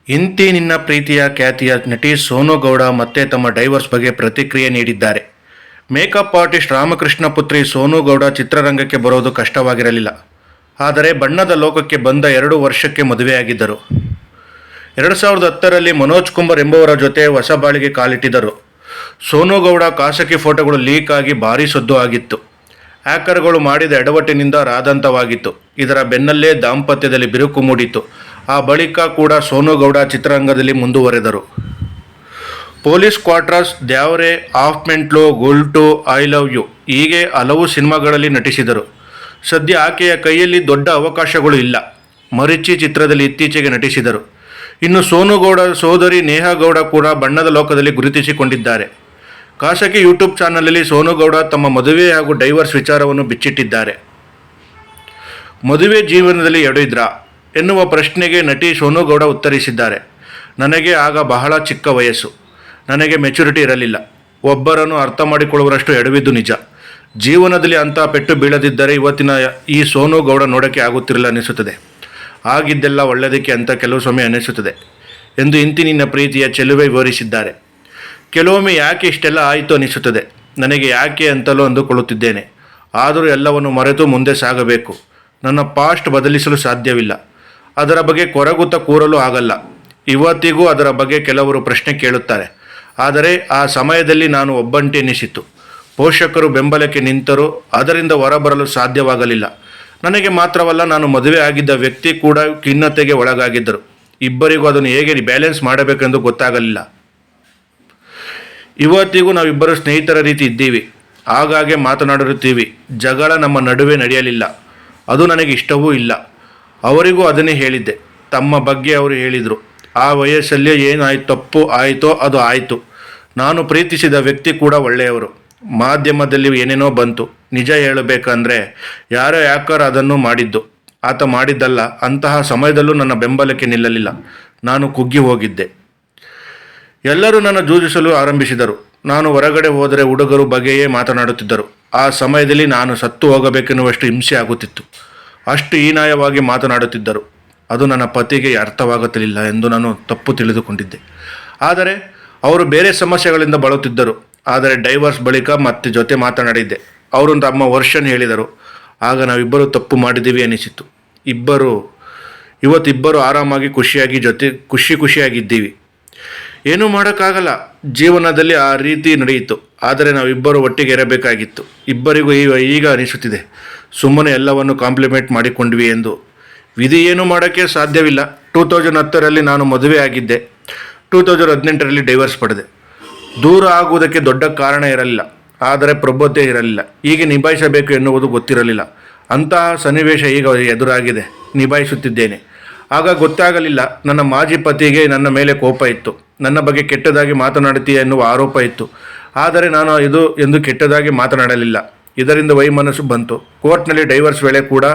ಇಂತಿ ನಿನ್ನ ಪ್ರೀತಿಯ ಖ್ಯಾತಿಯ ನಟಿ ಸೋನು ಗೌಡ ಮತ್ತೆ ತಮ್ಮ ಡೈವರ್ಸ್ ಬಗ್ಗೆ ಪ್ರತಿಕ್ರಿಯೆ ನೀಡಿದ್ದಾರೆ. ಮೇಕಪ್ ಆರ್ಟಿಸ್ಟ್ ರಾಮಕೃಷ್ಣ ಪುತ್ರಿ ಸೋನು ಗೌಡ ಚಿತ್ರರಂಗಕ್ಕೆ ಬರೋದು ಕಷ್ಟವಾಗಿರಲಿಲ್ಲ. ಆದರೆ ಬಣ್ಣದ ಲೋಕಕ್ಕೆ ಬಂದ 2 ವರ್ಷಕ್ಕೆ ಮದುವೆಯಾಗಿದ್ದರು. 2010ರಲ್ಲಿ ಮನೋಜ್ ಕುಮಾರ್ ಎಂಬುವರ ಜೊತೆ ಹೊಸ ಬಾಳಿಗೆ ಕಾಲಿಟ್ಟಿದ್ದರು. ಸೋನು ಗೌಡ ಖಾಸಗಿ ಫೋಟೋಗಳು ಲೀಕ್ ಆಗಿ ಭಾರೀ ಸದ್ದು ಆಗಿತ್ತು. ಹ್ಯಾಕರ್ಗಳು ಮಾಡಿದ ಎಡವಟ್ಟಿನಿಂದ ರಾದಂತವಾಗಿತ್ತು. ಇದರ ಬೆನ್ನಲ್ಲೇ ದಾಂಪತ್ಯದಲ್ಲಿ ಬಿರುಕು ಮೂಡಿತು. ಆ ಬಳಿಕ ಕೂಡ ಸೋನು ಗೌಡ ಚಿತ್ರರಂಗದಲ್ಲಿ ಮುಂದುವರೆದರು. Police quarters, Dyavre, half mental, Gultu, I love you ಹೀಗೆ ಹಲವು ಸಿನಿಮಾಗಳಲ್ಲಿ ನಟಿಸಿದರು. ಸದ್ಯ ಆಕೆಯ ಕೈಯಲ್ಲಿ ದೊಡ್ಡ ಅವಕಾಶಗಳು ಇಲ್ಲ. ಮರಿಚಿ ಚಿತ್ರದಲ್ಲಿ ಇತ್ತೀಚೆಗೆ ನಟಿಸಿದರು. ಇನ್ನು ಸೋನು ಗೌಡ ಸೋದರಿ ನೇಹಾ ಗೌಡ ಕೂಡ ಬಣ್ಣದ ಲೋಕದಲ್ಲಿ ಗುರುತಿಸಿಕೊಂಡಿದ್ದಾರೆ. ಖಾಸಗಿ ಯೂಟ್ಯೂಬ್ ಚಾನಲಲ್ಲಿ ಸೋನು ಗೌಡ ತಮ್ಮ ಮದುವೆ ಹಾಗೂ ಡೈವರ್ಸ್ ವಿಚಾರವನ್ನು ಬಿಚ್ಚಿಟ್ಟಿದ್ದಾರೆ. ಮದುವೆ ಜೀವನದಲ್ಲಿ ಎಡವಿದ್ರಾ ಎನ್ನುವ ಪ್ರಶ್ನೆಗೆ ನಟಿ ಸೋನು ಗೌಡ ಉತ್ತರಿಸಿದ್ದಾರೆ. ನನಗೆ ಆಗ ಬಹಳ ಚಿಕ್ಕ ವಯಸ್ಸು. ನನಗೆ ಮೆಚುರಿಟಿ ಇರಲಿಲ್ಲ. ಒಬ್ಬರನ್ನು ಅರ್ಥ ಮಾಡಿಕೊಳ್ಳುವಷ್ಟು ಎಡವಿದ್ದು ನಿಜ. ಜೀವನದಲ್ಲಿ ಅಂಥ ಪೆಟ್ಟು ಬೀಳದಿದ್ದರೆ ಇವತ್ತಿನ ಈ ಸೋನು ಗೌಡ ನೋಡೋಕ್ಕೆ ಆಗುತ್ತಿರಲಿಲ್ಲ ಅನಿಸುತ್ತದೆ. ಆಗಿದ್ದೆಲ್ಲ ಒಳ್ಳೆಯದಕ್ಕೆ ಅಂತ ಕೆಲವು ಸಮಯ ಅನಿಸುತ್ತದೆ ಎಂದು ಇಂತಿ ನಿನ್ನ ಪ್ರೀತಿಯ ಚೆಲುವೆ ವಿವರಿಸಿದ್ದಾರೆ. ಕೆಲವೊಮ್ಮೆ ಯಾಕೆ ಇಷ್ಟೆಲ್ಲ ಆಯಿತು ಅನಿಸುತ್ತದೆ. ನನಗೆ ಯಾಕೆ ಅಂತಲೂ ಅಂದುಕೊಳ್ಳುತ್ತಿದ್ದೇನೆ. ಆದರೂ ಎಲ್ಲವನ್ನು ಮರೆತು ಮುಂದೆ ಸಾಗಬೇಕು. ನನ್ನ ಪಾಸ್ಟ್ ಬದಲಿಸಲು ಸಾಧ್ಯವಿಲ್ಲ. ಅದರ ಬಗ್ಗೆ ಕೊರಗುತ್ತಾ ಕೂರಲು ಆಗಲ್ಲ. ಇವತ್ತಿಗೂ ಅದರ ಬಗ್ಗೆ ಕೆಲವರು ಪ್ರಶ್ನೆ ಕೇಳುತ್ತಾರೆ. ಆದರೆ ಆ ಸಮಯದಲ್ಲಿ ನಾನು ಒಬ್ಬಂಟಿ ಎನಿಸಿತು. ಪೋಷಕರು ಬೆಂಬಲಕ್ಕೆ ನಿಂತರೂ ಅದರಿಂದ ಹೊರಬರಲು ಸಾಧ್ಯವಾಗಲಿಲ್ಲ. ನನಗೆ ಮಾತ್ರವಲ್ಲ, ನಾನು ಮದುವೆ ಆಗಿದ್ದ ವ್ಯಕ್ತಿ ಕೂಡ ಖಿನ್ನತೆಗೆ ಒಳಗಾಗಿದ್ದರು. ಇಬ್ಬರಿಗೂ ಅದನ್ನು ಹೇಗೆ ಬ್ಯಾಲೆನ್ಸ್ ಮಾಡಬೇಕೆಂದು ಗೊತ್ತಾಗಲಿಲ್ಲ. ಇವತ್ತಿಗೂ ನಾವಿಬ್ಬರು ಸ್ನೇಹಿತರ ರೀತಿ ಇದ್ದೀವಿ. ಆಗಾಗ್ಗೆ ಮಾತನಾಡಿರುತ್ತೀವಿ. ಜಗಳ ನಮ್ಮ ನಡುವೆ ನಡೆಯಲಿಲ್ಲ. ಅದು ನನಗೆ ಇಷ್ಟವೂ ಇಲ್ಲ. ಅವರಿಗೂ ಅದನ್ನೇ ಹೇಳಿದ್ದೆ. ತಮ್ಮ ಬಗ್ಗೆ ಅವರು ಹೇಳಿದರು. ಆ ವಯಸ್ಸಲ್ಲಿ ಏನಾಯ್ತು ತಪ್ಪು ಆಯಿತೋ ಅದು ಆಯಿತು. ನಾನು ಪ್ರೀತಿಸಿದ ವ್ಯಕ್ತಿ ಕೂಡ ಒಳ್ಳೆಯವರು. ಮಾಧ್ಯಮದಲ್ಲಿ ಏನೇನೋ ಬಂತು. ನಿಜ ಹೇಳಬೇಕಂದ್ರೆ ಯಾರೋ ಹ್ಯಾಕರ್ ಅದನ್ನು ಮಾಡಿದ್ದು. ಆತ ಮಾಡಿದ್ದಲ್ಲ. ಅಂತಹ ಸಮಯದಲ್ಲೂ ನನ್ನ ಬೆಂಬಲಕ್ಕೆ ನಿಲ್ಲಲಿಲ್ಲ. ನಾನು ಕುಗ್ಗಿ ಹೋಗಿದ್ದೆ. ಎಲ್ಲರೂ ನನ್ನ ಜೂಜಿಸಲು ಆರಂಭಿಸಿದರು. ನಾನು ಹೊರಗಡೆ ಹೋದರೆ ಹುಡುಗರು ಬಗ್ಗೆಯೇ ಮಾತನಾಡುತ್ತಿದ್ದರು. ಆ ಸಮಯದಲ್ಲಿ ನಾನು ಸತ್ತು ಹೋಗಬೇಕೆನ್ನುವಷ್ಟು ಹಿಂಸೆ ಆಗುತ್ತಿತ್ತು. ಅಷ್ಟು ಹೀನಾಯವಾಗಿ ಮಾತನಾಡುತ್ತಿದ್ದರು. ಅದು ನನ್ನ ಪತಿಗೆ ಅರ್ಥವಾಗುತ್ತಿರಲಿಲ್ಲ ಎಂದು ನಾನು ತಪ್ಪು ತಿಳಿದುಕೊಂಡಿದ್ದೆ. ಆದರೆ ಅವರು ಬೇರೆ ಸಮಸ್ಯೆಗಳಿಂದ ಬಳಲುತ್ತಿದ್ದರು. ಆದರೆ ಡೈವರ್ಸ್ ಬಳಿಕ ಮತ್ತೆ ಜೊತೆ ಮಾತನಾಡಿದ್ದೆ. ಅವರು ತಮ್ಮ ವರ್ಷನ್ ಹೇಳಿದರು. ಆಗ ನಾವಿಬ್ಬರು ತಪ್ಪು ಮಾಡಿದ್ದೀವಿ ಅನಿಸಿತು. ಇವತ್ತಿಬ್ಬರು ಆರಾಮಾಗಿ ಖುಷಿಯಾಗಿದ್ದೀವಿ. ಏನೂ ಮಾಡೋಕ್ಕಾಗಲ್ಲ. ಜೀವನದಲ್ಲಿ ಆ ರೀತಿ ನಡೆಯಿತು. ಆದರೆ ನಾವಿಬ್ಬರು ಒಟ್ಟಿಗೆ ಇರಬೇಕಾಗಿತ್ತು. ಇಬ್ಬರಿಗೂ ಈಗ ಅನಿಸುತ್ತಿದೆ ಸುಮ್ಮನೆ ಎಲ್ಲವನ್ನು ಕಾಂಪ್ಲಿಮೆಂಟ್ ಮಾಡಿಕೊಂಡ್ವಿ ಎಂದು. ವಿಧಿ ಏನೂ ಮಾಡೋಕ್ಕೆ ಸಾಧ್ಯವಿಲ್ಲ. 2010ರಲ್ಲಿ ನಾನು ಮದುವೆ ಆಗಿದ್ದೆ. 2018ರಲ್ಲಿ ಡೈವರ್ಸ್ ಪಡೆದೆ. ದೂರ ಆಗುವುದಕ್ಕೆ ದೊಡ್ಡ ಕಾರಣ ಇರಲಿಲ್ಲ. ಆದರೆ ಪ್ರಬುದ್ಧತೆ ಇರಲಿಲ್ಲ. ಹೀಗೆ ನಿಭಾಯಿಸಬೇಕು ಎನ್ನುವುದು ಗೊತ್ತಿರಲಿಲ್ಲ. ಅಂತಹ ಸನ್ನಿವೇಶ ಈಗ ಎದುರಾಗಿದೆ. ನಿಭಾಯಿಸುತ್ತಿದ್ದೇನೆ. ಆಗ ಗೊತ್ತಾಗಲಿಲ್ಲ. ನನ್ನ ಮಾಜಿ ಪತಿಗೆ ನನ್ನ ಮೇಲೆ ಕೋಪ ಇತ್ತು. ನನ್ನ ಬಗ್ಗೆ ಕೆಟ್ಟದಾಗಿ ಮಾತನಾಡುತ್ತೀಯ ಎನ್ನುವ ಆರೋಪ ಇತ್ತು. ಆದರೆ ನಾನು ಇದು ಎಂದು ಕೆಟ್ಟದಾಗಿ ಮಾತನಾಡಲಿಲ್ಲ. ಇದರಿಂದ ವೈಮನಸ್ಸು ಬಂತು. ಕೋರ್ಟ್ನಲ್ಲಿ ಡೈವರ್ಸ್ ವೇಳೆ ಕೂಡ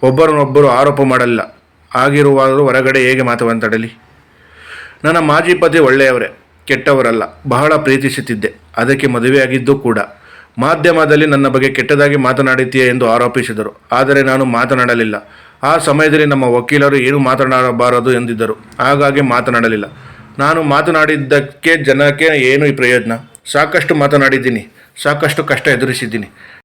ಒಬ್ಬರನ್ನೊಬ್ಬರು ಆರೋಪ ಮಾಡಲಿಲ್ಲ. ಆಗಿರುವಾದರೂ ಹೊರಗಡೆ ಹೇಗೆ ಮಾತನಾಡಲಿ? ನನ್ನ ಮಾಜಿ ಪತಿ ಒಳ್ಳೆಯವರೇ, ಕೆಟ್ಟವರಲ್ಲ. ಬಹಳ ಪ್ರೀತಿಸುತ್ತಿದ್ದೆ. ಅದಕ್ಕೆ ಮದುವೆಯಾಗಿದ್ದು ಕೂಡ. ಮಾಧ್ಯಮದಲ್ಲಿ ನನ್ನ ಬಗ್ಗೆ ಕೆಟ್ಟದಾಗಿ ಮಾತನಾಡುತ್ತೀಯ ಎಂದು ಆರೋಪಿಸಿದರು. ಆದರೆ ನಾನು ಮಾತನಾಡಲಿಲ್ಲ. ಆ ಸಮಯದಲ್ಲಿ ನಮ್ಮ ವಕೀಲರು ಏನು ಮಾತನಾಡಬಾರದು ಎಂದಿದ್ದರು. ಹಾಗಾಗಿ ಮಾತನಾಡಲಿಲ್ಲ. ನಾನು ಮಾತನಾಡಿದ್ದಕ್ಕೆ ಜನಕ್ಕೆ ಏನು ಪ್ರಯೋಜನ? ಸಾಕಷ್ಟು ಮಾತನಾಡಿದ್ದೀನಿ. ಸಾಕಷ್ಟು ಕಷ್ಟ ಎದುರಿಸಿದ್ದೀನಿ.